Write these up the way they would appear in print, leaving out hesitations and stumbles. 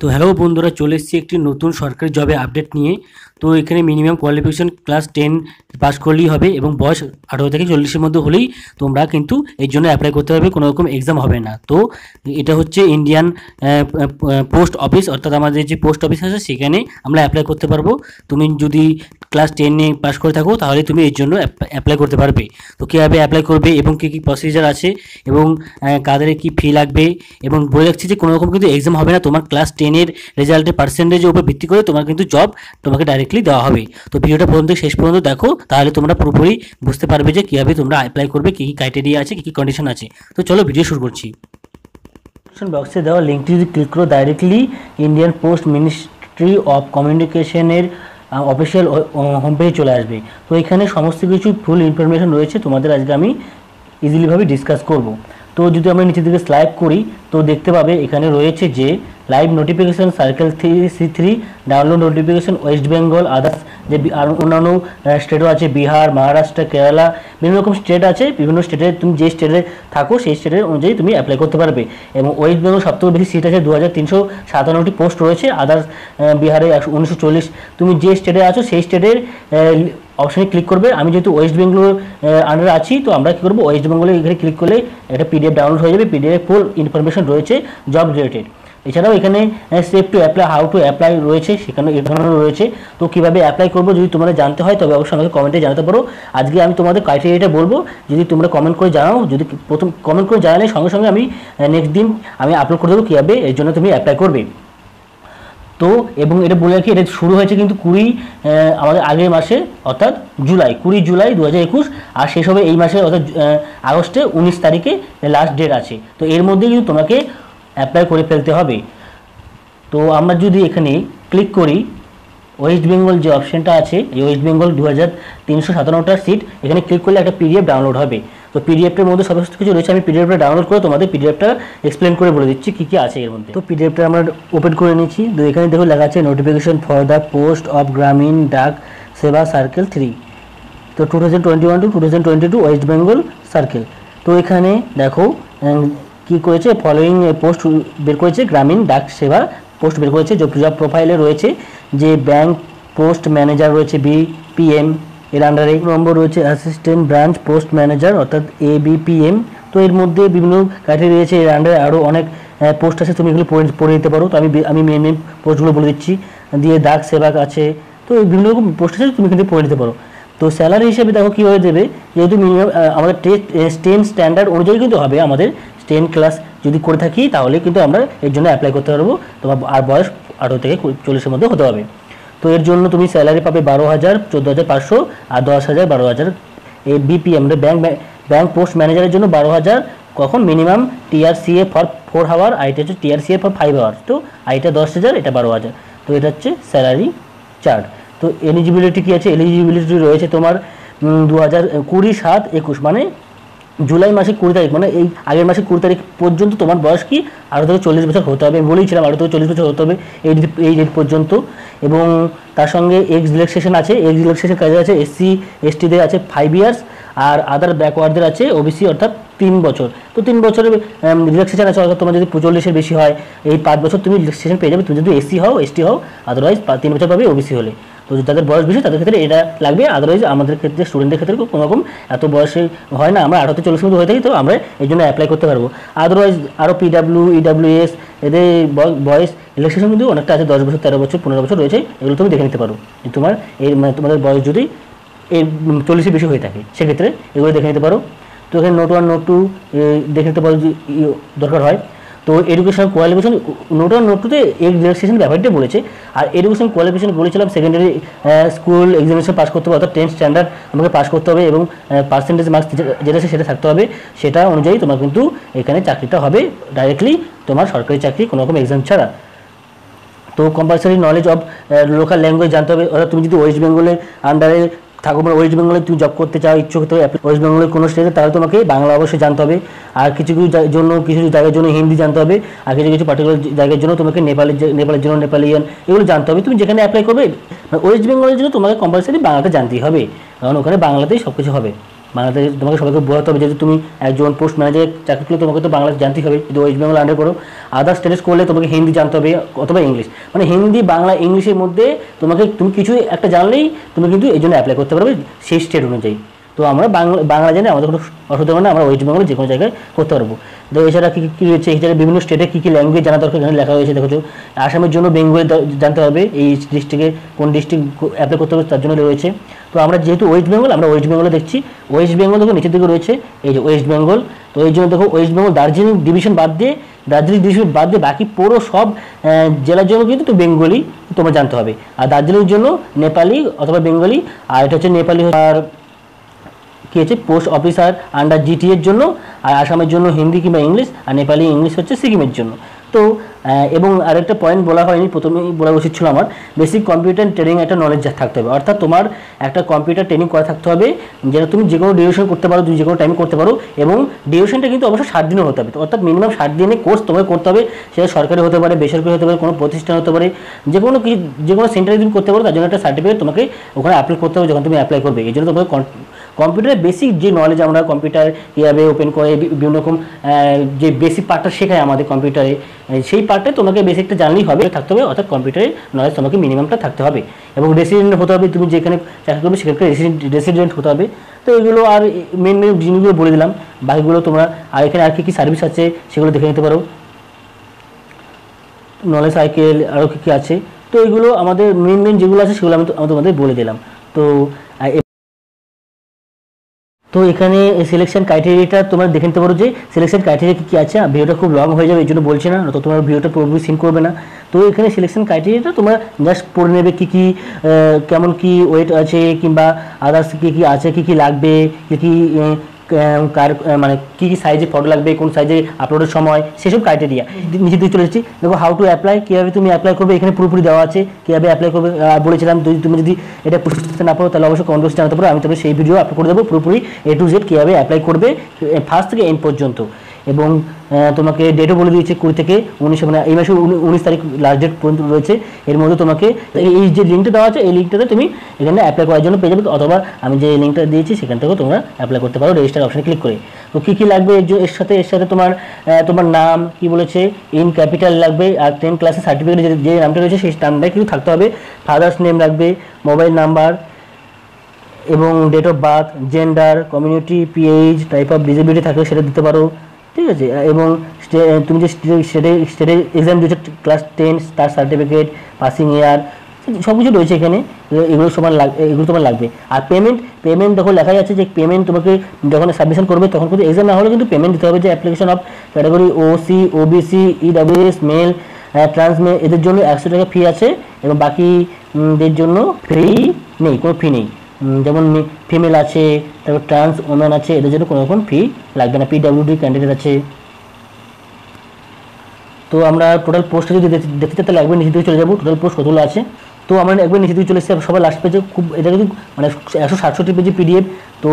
তো হ্যালো বন্ধুরা, চলে এসেছি একটি নতুন সরকারি জবে আপডেট নিয়ে। তো এখানে মিনিমাম কোয়ালিফিকেশন ক্লাস 10 পাস করলেই হবে এবং বয়স 18 থেকে 40-এর মধ্যে হলেই তোমরা কিন্তু এর জন্য অ্যাপ্লাই করতে পারবে, কোনো রকম এক্সাম হবে না। তো এটা হচ্ছে ইন্ডিয়ান পোস্ট অফিস, অর্থাৎ আমাদের যে পোস্ট অফিস আছে সেখানে আমরা অ্যাপ্লাই করতে পারবো। তুমি যদি ক্লাস 10 পাস করে থাকো তাহলে তুমি এর জন্য অ্যাপ্লাই করতে পারবে। তো কীভাবে অ্যাপ্লাই করবে এবং কী কী প্রসিজার আছে এবং কাদের কী ফি লাগবে, এবং বলে রাখছি যে কোনো রকম কিন্তু এক্সাম হবে না। তোমার ক্লাস 10-এর রেজাল্টের পার্সেন্টেজের উপর ভিত্তি করে তোমার কিন্তু জব তোমাকে ডাইরেক্টলি দেওয়া হবে। তো ভিডিওটা প্রথম থেকে শেষ পর্যন্ত দেখো, তাহলে তোমরা পুরোপুরি বুঝতে পারবে যে কীভাবে তোমরা অ্যাপ্লাই করবে, কী কী ক্রাইটেরিয়া আছে, কী কী কন্ডিশন আছে। তো চলো ভিডিও শুরু করছি। ডিসক্রিপশন বক্সে দেওয়া লিঙ্কটি যদি ক্লিক করো directly Indian post ministry of কমিউনিকেশনের অফিসিয়াল হোম পেজে চলে আসবে। তো এখানে সমস্ত কিছু ফুল ইনফরমেশন রয়েছে, তোমাদের আজকে আমি ইজিলিভাবে ডিসকাস করব। তো যদি আমরা নিচের দিকে স্লাইড করি তো দেখতে পাবে এখানে রয়েছে যে live notification circle 3C3, download notification West Bengal, others যে আর অন্যান্য স্টেটও আছে, বিহার, মহারাষ্ট্র, কেরালা, বিভিন্ন রকম স্টেট আছে। বিভিন্ন স্টেটে তুমি যে স্টেটে থাকো সেই স্টেটের অনুযায়ী তুমি অ্যাপ্লাই করতে পারবে। এবং ওয়েস্ট বেঙ্গল সবথেকে বেশি সিট আছে, 2357টি পোস্ট রয়েছে। আদার্স বিহারে 1940। তুমি যে স্টেটে আছো সেই স্টেটের অপশানে ক্লিক করবে। আমি যেহেতু ওয়েস্ট বেঙ্গলের আন্ডারে আছি, তো আমরা কী করবো, ওয়েস্ট বেঙ্গলে এখানে ক্লিক করলে একটা পিডিএফ ডাউনলোড হয়ে যাবে। পিডিএফ ফুল ইনফরমেশন রয়েছে জব রিলেটেড। এছাড়াও এখানে step to apply, how to apply রয়েছে, সেখানে এ ধরনের রয়েছে। তো কীভাবে অ্যাপ্লাই করবো যদি তোমরা জানতে হয় তবে অবশ্যই আমাকে কমেন্টে জানাতে পারো। আজকে আমি তোমাদের ক্রাইটেরিয়াটা বলবো, যদি তোমরা কমেন্ট করে জানাও। যদি প্রথম কমেন্ট করে জানালে সঙ্গে সঙ্গে আমি নেক্সট দিন আমি আপলোড করে দেবো কীভাবে এর জন্য তুমি অ্যাপ্লাই করবে। তো এবং এটা বলে রাখি, এটা শুরু হয়েছে কিন্তু আমাদের আগের মাসে, অর্থাৎ 20 জুলাই 2021, আর শেষ হবে এই মাসে, অর্থাৎ আগস্টে 19 তারিখে লাস্ট ডেট আছে। তো এর মধ্যে কিন্তু তোমাকে অ্যাপ্লাই করে ফেলতে হবে। তো আমরা যদি এখানে ক্লিক করি, ওয়েস্ট বেঙ্গল যে অপশানটা আছে, এই ওয়েস্ট বেঙ্গল 2357টা সিট, এখানে ক্লিক করলে একটা পিডিএফ ডাউনলোড হবে। তো পিডিএফটার মধ্যে সমস্ত কিছু রয়েছে। আমি পিডিএফটা ডাউনলোড করে তোমাদের পিডিএফটা এক্সপ্লেন করে বলে দিচ্ছি কী কী আছে এর মধ্যে। তো পিডিএফটা আমরা ওপেন করে নিচ্ছি। তো এখানে দেখো লেখা আছে notification for the post of গ্রামীণ ডাক সেবা সার্কেল 3, তো 2021 to 2022 ওয়েস্ট বেঙ্গল সার্কেল। তো এখানে দেখো কী করেছে, ফলোয়িং পোস্ট বের করেছে, গ্রামীণ ডাক সেবা পোস্ট বের করেছে। জব প্রোফাইলে রয়েছে যে ব্যাংক পোস্ট ম্যানেজার রয়েছে BPM এর আন্ডারে, নম্বর রয়েছে অ্যাসিস্ট্যান্ট ব্রাঞ্চ পোস্ট ম্যানেজার অর্থাৎ ABPM। তো এর মধ্যে বিভিন্ন ক্রাইটেরিয়া রয়েছে, এর আন্ডারে আরও অনেক পোস্ট আছে, তুমি এগুলো পড়ে নিতে পারো। তো আমি মেন পোস্টগুলো বলে দিচ্ছি। দিয়ে ডাক সেবক আছে, তো বিভিন্ন রকম পোস্ট আছে, তুমি কিন্তু পড়ে নিতে পারো। তো স্যালারি হিসেবে দেখো কীভাবে দেবে, যেহেতু মিনিমাম আমাদের স্টেন স্ট্যান্ডার্ড অনুযায়ী কিন্তু হবে। আমাদের 10 ক্লাস যদি করে থাকি তাহলে কিন্তু আমরা এর জন্য অ্যাপ্লাই করতে পারবো। তোমার আর বয়স 18 থেকে 40-এর মধ্যে হতে হবে। তো এর জন্য তুমি স্যালারি পাবে 12,000, 14,500 আর 10,000, 12,000। এই BPM ব্যাংক পোস্ট ম্যানেজারের জন্য 12,000। কখন মিনিমাম TRCA ফর 4 আওয়ার, আইটা হচ্ছে TRCA ফর 5 আওয়ার। তো আইটা 10,000, এটা 12,000। তো এটা হচ্ছে স্যালারি চার্ট। তো এলিজিবিলিটি কী আছে, এলিজিবিলিটি রয়েছে তোমার 2020-7-21, মানে জুলাই মাসে 20 তারিখ, মানে এই আগের মাসে 20 তারিখ পর্যন্ত তোমার বয়স কি 18 থেকে 40 বছর হতে হবে। আমি বলেইছিলাম 18 থেকে 40 বছর হতে হবে এই ডেট পর্যন্ত। এবং তার সঙ্গে এক্স রিল্যাক্সেশন আছে, এক্স রিল্যাক্সেশন কাজে আছে SC/STদের আছে 5 ইয়ার্স, আর আদার ব্যাকওয়ার্ডদের আছে OBC অর্থাৎ 3 বছর। তো 3 বছরের রিল্যাক্সেশন আছে, অর্থাৎ তোমার যদি 45-এর বেশি হয় এই 5 বছর তুমি রিল্যাক্সেশন পেয়ে যাবে। তুমি যদি SC হও, ST হও, আদারওয়াইজ 3 বছর পাবে OBC হলে। তো যাদের বয়স বেশি তাদের ক্ষেত্রে এটা লাগবে, আদারওয়াইজ আমাদের ক্ষেত্রে স্টুডেন্টের ক্ষেত্রে কোনো রকম এত বয়সে হয় না, আমরা 18 থেকে 40 মধ্যে হয়ে থাকি, তো আমরা এই জন্য অ্যাপ্লাই করতে পারবো। আদারওয়াইজ আরও PW, EWS এদের বয়স রিল্যাক্সেশন কিন্তু অনেকটা আছে, 10 বছর, 13 বছর, 15 বছর রয়েছে। এগুলো তুমি দেখে নিতে পারো যে তোমার তোমাদের বয়স যদি 40-এর বেশি হয়ে থাকে, সেক্ষেত্রে এগুলো দেখে নিতে পারো। তো এখানে নোট 1, নোট 2 দেখে নিতে পারো যদি দরকার হয়। তো এডুকেশন কোয়ালিফিকেশন, নোট 1, নোট 2-তে এই রিল্যাক্সেশন ব্যাপারটা বলেছে। আর এডুকেশন কোয়ালিফিকেশন বলেছিলাম সেকেন্ডারি স্কুল এক্সামিনেশন পাস করতে হবে, অর্থাৎ 10 স্ট্যান্ডার্ড আমাকে পাস করতে হবে, এবং পার্সেন্টেজ মার্কস যেটা আছে সেটা থাকতে হবে। সেটা অনুযায়ী তোমার কিন্তু এখানে চাকরিটা হবে ডাইরেক্টলি, তোমার সরকারি চাকরি, কোনো রকম এক্সাম ছাড়া। তো compulsory knowledge of local language জানতে হবে, অর্থাৎ তুমি যদি ওয়েস্ট বেঙ্গলের আন্ডারে থাকো, মানে ওয়েস্ট বেঙ্গলে তুমি জব করতে চাও, ইচ্ছুক হতে ওয়েস্ট বেঙ্গলের কোনো স্টেটে, তাহলে তোমাকে বাংলা অবশ্যই জানতে হবে। আর কিছু জায়গার জন্য হিন্দি জানতে হবে, আর কিছু পার্টিকুলার জায়গার জন্য তোমাকে নেপালের জন্য নেপালিয়ান এগুলো জানতে হবে। তুমি যেখানে অ্যাপ্লাই করবে ওয়েস্ট বেঙ্গলের জন্য তোমাকে কম্পালসারি বাংলাটা জানতেই হবে, কারণ ওখানে বাংলাতেই সব কিছু হবে। বাংলাতে তোমাকে সবাইকে বোঝাতে হবে, যেহেতু তুমি একজন পোস্ট ম্যানেজার চাকরি করলে তোমাকে তো বাংলা জানতেই হবে, যদি ওয়েস্ট বেঙ্গল আন্ডার করো। আদার স্টেটস করলে তোমাকে হিন্দি জানতে হবে অথবা ইংলিশ, মানে হিন্দি বাংলা ইংলিশের মধ্যে তুমি কিছু একটা জানলেই তুমি কিন্তু এই জন্য অ্যাপ্লাই করতে পারবে সেই স্টেট অনুযায়ী। তো আমরা বাংলা জানি আমাদের কোনো অসুবিধা হবে না, আমরা ওয়েস্ট বেঙ্গলে যে কোনো জায়গায় করতে পারবো। তো এছাড়া কী রয়েছে, এছাড়া বিভিন্ন স্টেটে কী কী ল্যাঙ্গুয়েজ জানা দরকার এখানে লেখা হয়েছে। দেখো, আসামের জন্য বেঙ্গলি জানতে হবে, এই ডিস্ট্রিক্টে কোন ডিস্ট্রিক্ট অ্যাপ্লাই করতে হবে তার জন্য রয়েছে। তো আমরা যেহেতু ওয়েস্ট বেঙ্গল, আমরা ওয়েস্ট বেঙ্গলে দেখছি। ওয়েস্ট বেঙ্গল দেখো নিচের দিকে রয়েছে এই যে ওয়েস্ট বেঙ্গল। তো এই জন্য দেখো ওয়েস্ট বেঙ্গল দার্জিলিং ডিভিশন বাদ দিয়ে বাকি পুরো সব জেলার জন্য কিন্তু তো বেঙ্গলি তোমার জানতে হবে। আর দার্জিলিংয়ের জন্য নেপালি অথবা বেঙ্গলি, আর এটা হচ্ছে নেপালি আর কী হচ্ছে পোস্ট অফিসার আন্ডার জিটি এর জন্য, আর আসামের জন্য হিন্দি কিংবা ইংলিশ, আর নেপালি ইংলিশ হচ্ছে সিকিমের জন্য। তো এবং আরেকটা পয়েন্ট বলা হয়নি, প্রথমেই বলা উচিত ছিল আমার, বেসিক কম্পিউটার ট্রেনিং একটা নলেজ থাকতে হবে। অর্থাৎ তোমার একটা কম্পিউটার ট্রেনিং করা থাকতে হবে, যেটা তুমি যে কোনো ডিউরেশন করতে পারো, তুমি যে কোনো টাইমে করতে পারো, এবং ডিউরেশনটা কিন্তু অবশ্যই 7 দিনও হতে হবে। অর্থাৎ মিনিমাম 7 দিনের কোর্স তোমাকে করতে হবে, সেটা সরকারি হতে পারে, বেসরকারি হতে পারে, কোনো প্রতিষ্ঠান হতে পারে, যে কোনো সেন্টারে তুমি করতে পারো। তার জন্য একটা সার্টিফিকেট তোমাকে ওখানে অ্যাপ্লাই করতে হবে যখন তুমি অ্যাপ্লাই করবে। এই জন্য তোমাকে কম্পিউটারের বেসিক যে নলেজ, আমরা কম্পিউটার কীভাবে ওপেন করে বিভিন্ন রকম যে বেসিক পার্টটা শেখায় আমাদের কম্পিউটারে, সেই পার্টটা তোমাকে বেসিকটা জানলেই হবে, থাকতে হবে। অর্থাৎ কম্পিউটারের নলেজ তোমাকে মিনিমামটা থাকতে হবে, এবং রেসিডেন্ট হতে হবে, তুমি যেখানে চাকরি করবে সেখানকার রেসিডেন্ট হতে হবে। তো এগুলো আর মেন জিনিসগুলো বলে দিলাম, বাকিগুলো তোমরা আর এখানে আর কী সার্ভিস আছে সেগুলো দেখে নিতে পারো, নলেজ সাইকেল আরও কী আছে। তো এগুলো আমাদের মেন যেগুলো আছে সেগুলো আমি তোমাদের বলে দিলাম। তো এখানে সিলেকশন ক্রাইটেরিয়াটা তোমরা দেখে নিতে পারো যে সিলেকশন ক্রাইটেরিয়া কী আছে। ভিডিওটা খুব লং হয়ে যাবে, এই জন্য বলছি না, তো তোমার ভিডিওটা পুরোপুরি সিন করবে না। তো এখানে সিলেকশন ক্রাইটেরিয়াটা তোমরা জাস্ট পড়ে নেবে, কী কী কেমন কী ওয়েট আছে, কিংবা আদার্স কী কী আছে, কী কী লাগবে, কী কী মানে কী কী সাইজে ফটো লাগবে, কোন সাইজে আপলোডের সময়, সেসব ক্রাইটেরিয়া নিচে দিয়ে চলে এসেছি। দেখো হাউ টু অ্যাপ্লাই, কীভাবে তুমি অ্যাপ্লাই করবে এখানে পুরোপুরি দেওয়া আছে, কীভাবে অ্যাপ্লাই করবে বলেছিলাম। তুমি যদি এটা বুঝতে না পারো তাহলে অবশ্যই কমেন্ট বক্সে জানাতে পারো, আমি তবে সেই ভিডিও আপলোড করে দেবো পুরোপুরি A to Z কীভাবে অ্যাপ্লাই করবে ফার্স্ট থেকে এন্ড পর্যন্ত। এবং তোমাকে ডেটও বলে দিয়েছে 20 থেকে 19, মানে এই মাসে 19 তারিখ লাস্ট ডেট পর্যন্ত রয়েছে। এর মধ্যে তোমাকে এই যে লিঙ্কটা দেওয়া আছে, এই লিঙ্কটাতে তুমি এখানে অ্যাপ্লাই করার জন্য পেয়ে যাবে, অথবা আমি যে লিঙ্কটা দিয়েছি সেখান থেকেও তোমরা অ্যাপ্লাই করতে পারো রেজিস্টার অপশানে ক্লিক করে। তো কী কী লাগবে এর সাথে তোমার নাম কি বলেছে, ইন ক্যাপিটাল লাগবে, আর 10 ক্লাসের সার্টিফিকেট যে নামটা রয়েছে সেই নামটাই কিন্তু থাকতে হবে, ফাদার্স নেম লাগবে, মোবাইল নাম্বার, এবং date of birth, gender, community, PH, type of disability থাকলে সেটা দিতে পারো, ঠিক আছে। এবং তুমি যে স্টেটে এক্সাম দিয়েছো ক্লাস 10 তার সার্টিফিকেট, পাসিং ইয়ার, সব কিছু রয়েছে এখানে, এগুলো তোমার লাগবে। আর পেমেন্ট দেখো লেখাই আছে যে পেমেন্ট তোমাকে যখন সাবমিশন করবে তখন কিন্তু এক্সাম না হলে কিন্তু পেমেন্ট দিতে হবে। যে application of category OC, OBC, EWS, male, trans male, এদের জন্য 100 টাকা ফি আছে, এবং বাকিদের জন্য ফ্রি নেই, কোনো ফি নেই। যেমন ফিমেল আছে, তারপর ট্রান্স ওমেন আছে, এদের জন্য কোনো রকম ফি লাগবে না। পিডাব্লিউডি ক্যান্ডিডেট আছে। তো আমরা টোটাল পোস্টটা যদি দেখতে চাই তাহলে একবার নিচে দিকে চলে যাবো, টোটাল পোস্ট কতগুলো আছে। তো আমরা একবার নিচে দিকে চলে এসেছি সবার লাস্ট পেজে, খুব এটা কিন্তু মানে 167 পেজে PDF। তো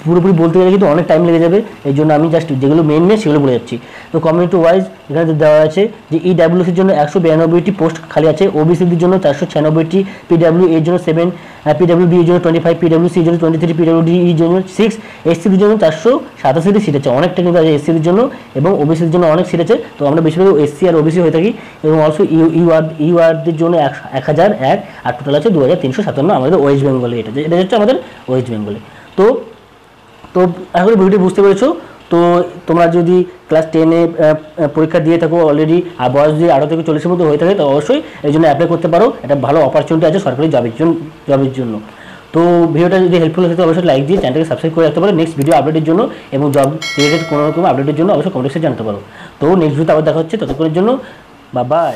পুরোপুরি বলতে গেলে কিন্তু অনেক টাইম লেগে যাবে, এই জন্য আমি জাস্ট যেগুলো মেন সেগুলো বলে যাচ্ছি। তো কমিউনিটি ওয়াইজ এখানে দেওয়া আছে যে ইডাব্লিউসির জন্য 192টি পোস্ট খালি আছে, ওবিসির জন্য 496টি, পিডাব্লিউ এর জন্য 7, পিডাব্লিউডি এর জন্য 25, পিডাব্লিউসি এর জন্য 23, পিডাব্লিউডি এর জন্য 6, এসসির জন্য 487টি সিট আছে, অনেকটা কিন্তু আছে এসসির জন্য, এবং ওবিসির জন্য অনেক সিট আছে। তো আমরা বেশিরভাগ এসসি আর ওবিসি হয়ে থাকি, এবং অলসো ইউআরদের জন্য 1001, আর টোটাল আছে 2357 আমাদের ওয়েস্ট বেঙ্গলে। এটা হচ্ছে আমাদের ওয়েস্ট বেঙ্গলে। তো এখন ভিডিওটি বুঝতে পেরেছো। তো তোমরা যদি ক্লাস 10-এ পরীক্ষা দিয়ে থাকো অলরেডি, আর বয়স যদি 18 থেকে 40-এর মধ্যে হয়ে থাকে, তো অবশ্যই এই জন্য অ্যাপ্লাই করতে পারো, এটা ভালো অপরচুনিটি আছে সরকারি জবের জন্য। তো ভিডিওটা যদি হেল্পফুল হতো অবশ্যই লাইক দিয়ে চ্যানেলটাকে সাবস্ক্রাইব করে রাখতে পারো নেক্সট ভিডিও আপডেটের জন্য, এবং জব রিলেটেড কোনো রকম আপডেটের জন্য অবশ্যই কমেন্ট বক্সে জানাতে পারো। তো নেক্সট ভিডিওতে আবার দেখা হচ্ছে, ততক্ষণের জন্য বাই।